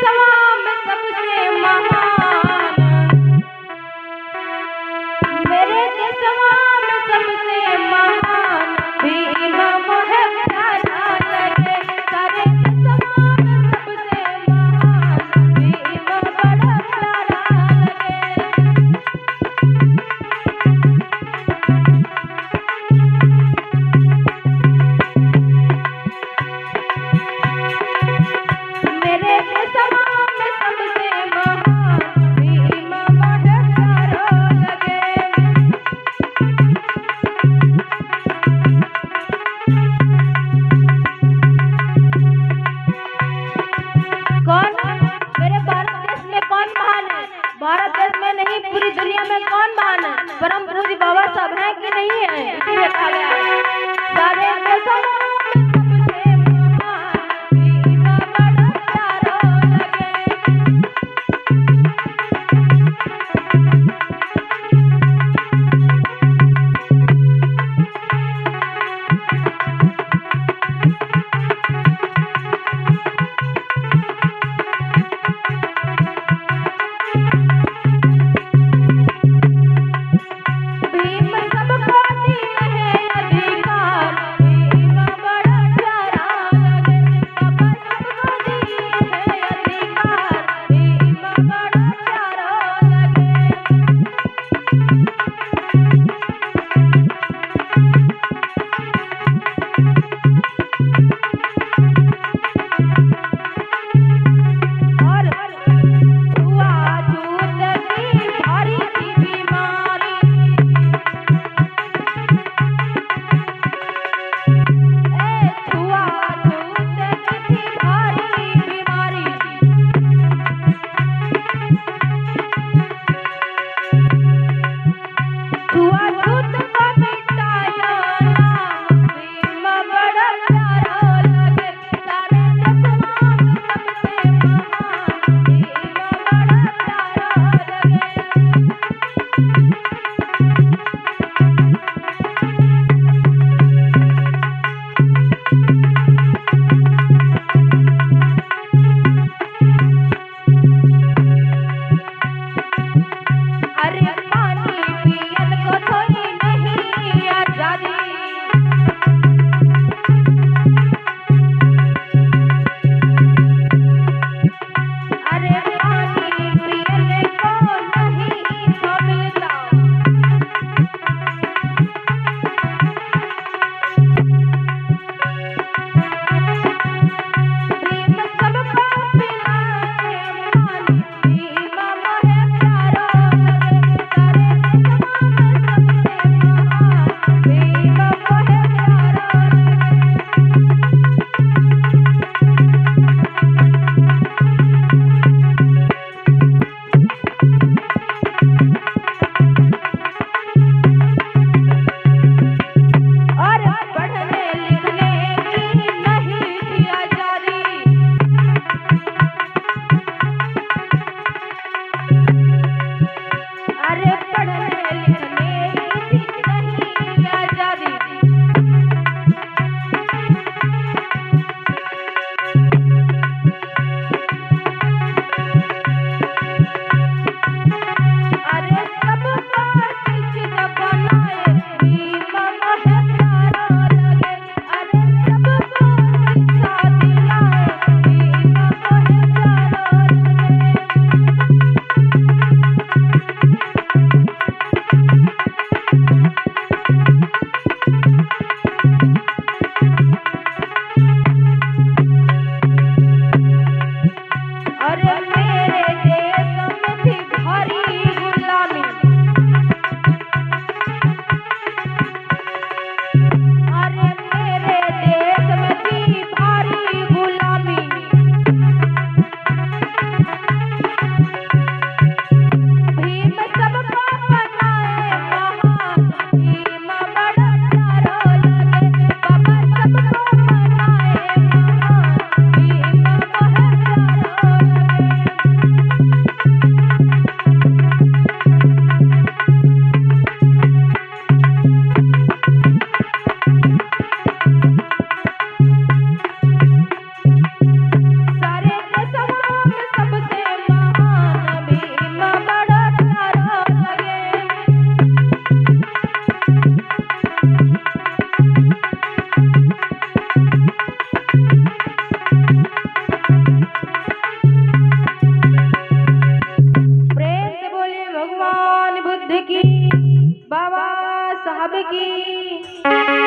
देशवा में सबसे महान, मेरे देशवा में सबसे महान भीम मोहे प्यारा लगे। सारे देशवा में सबसे महान भीम बड़ा प्यारा लगे। मेरे देशवा में सबसे महान भीम मोहे प्यारा लगे। कौन मेरे भारत देश में कौन महान है? भारत देश में नहीं, पूरी दुनिया में कौन महान है? परम पूज्य बाबा साहब हैं कि नहीं है? इसीलिए कहा गया है सारे देशों में सबसे महान भीम बड़ा प्यारा लगे। भीम सबको दिए है अधिकार, भीम की, बाबा साहब की।